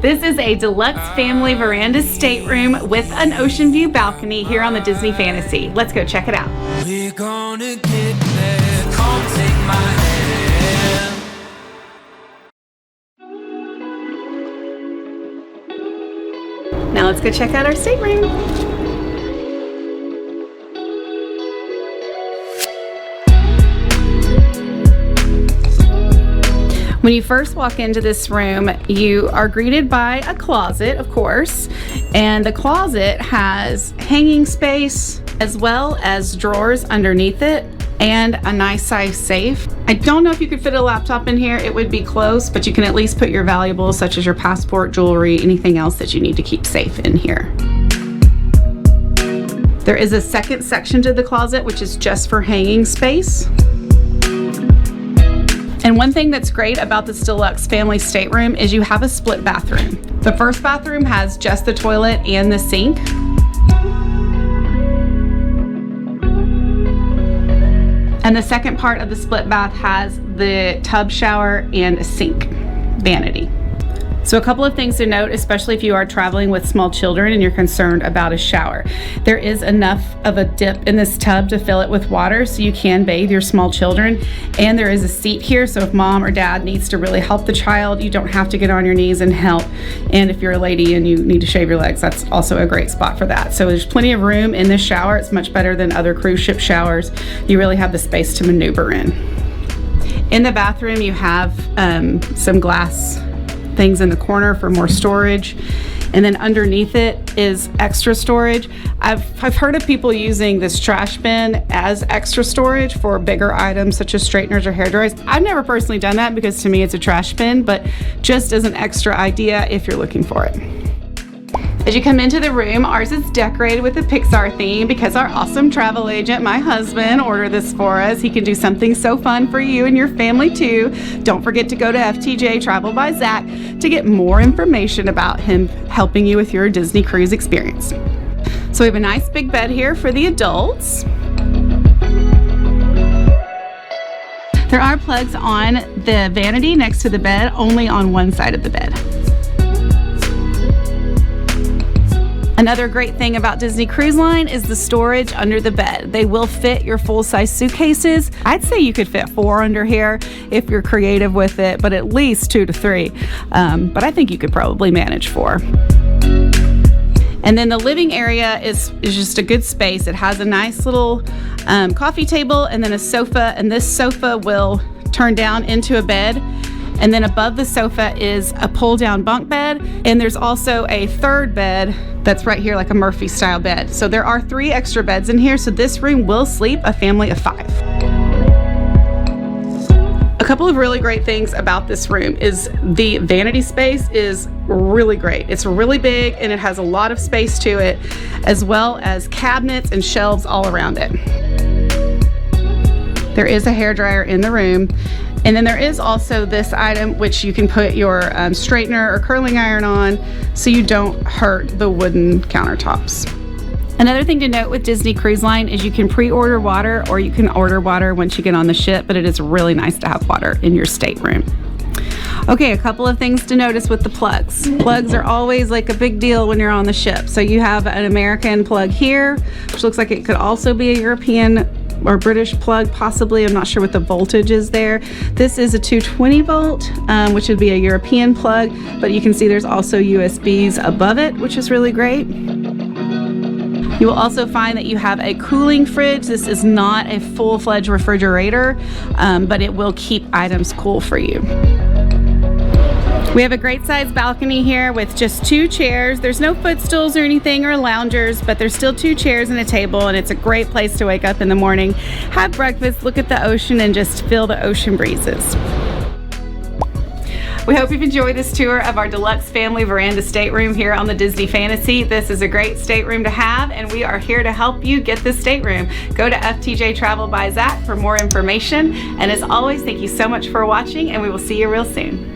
This is a deluxe family veranda stateroom with an ocean view balcony here on the Disney Fantasy. Let's go check it out. We're gonna get there. Come take my hand. Now let's go check out our stateroom. When you first walk into this room, you are greeted by a closet, of course, and the closet has hanging space as well as drawers underneath it and a nice size safe. I don't know if you could fit a laptop in here. It would be close, but you can at least put your valuables such as your passport, jewelry, anything else that you need to keep safe in here. There is a second section to the closet, which is just for hanging space. And one thing that's great about this deluxe family stateroom is you have a split bathroom. The first bathroom has just the toilet and the sink. And the second part of the split bath has the tub shower and a sink, vanity. So a couple of things to note, especially if you are traveling with small children and you're concerned about a shower. There is enough of a dip in this tub to fill it with water so you can bathe your small children. And there is a seat here, so if mom or dad needs to really help the child, you don't have to get on your knees and help. And if you're a lady and you need to shave your legs, that's also a great spot for that. So there's plenty of room in this shower. It's much better than other cruise ship showers. You really have the space to maneuver in. In the bathroom, you have some glass things in the corner for more storage, and then underneath it is extra storage. I've heard of people using this trash bin as extra storage for bigger items such as straighteners or hair dryers. I've never personally done that because to me it's a trash bin, but just as an extra idea if you're looking for it. As you come into the room, ours is decorated with a Pixar theme because our awesome travel agent, my husband, ordered this for us. He can do something so fun for you and your family too. Don't forget to go to FTJ Travel by Zach to get more information about him helping you with your Disney cruise experience. So we have a nice big bed here for the adults. There are plugs on the vanity next to the bed, only on one side of the bed. Another great thing about Disney Cruise Line is the storage under the bed. They will fit your full-size suitcases. I'd say you could fit 4 under here if you're creative with it, but at least 2 to 3. But I think you could probably manage 4. And then the living area is just a good space. It has a nice little coffee table and then a sofa, and this sofa will turn down into a bed. And then above the sofa is a pull-down bunk bed, and there's also a third bed that's right here, like a Murphy style bed. So there are 3 extra beds in here, so this room will sleep a family of 5. A couple of really great things about this room is the vanity space is really great. It's really big and it has a lot of space to it, as well as cabinets and shelves all around it. There is a hairdryer in the room. And then there is also this item which you can put your straightener or curling iron on so you don't hurt the wooden countertops. Another thing to note with Disney Cruise Line is you can pre-order water or you can order water once you get on the ship, but it is really nice to have water in your stateroom. Okay, a couple of things to notice with the plugs. Plugs are always like a big deal when you're on the ship. So you have an American plug here, which looks like it could also be a European or British plug, possibly. I'm not sure what the voltage is there. This is a 220 volt, which would be a European plug, but you can see there's also USBs above it, which is really great. You will also find that you have a cooling fridge. This is not a full-fledged refrigerator, but it will keep items cool for you. We have a great size balcony here with just 2 chairs. There's no footstools or anything or loungers, but there's still 2 chairs and a table, and it's a great place to wake up in the morning, have breakfast, look at the ocean, and just feel the ocean breezes. We hope you've enjoyed this tour of our deluxe family veranda stateroom here on the Disney Fantasy. This is a great stateroom to have, and we are here to help you get this stateroom. Go to FTJ Travel by Zach for more information. And as always, thank you so much for watching, and we will see you real soon.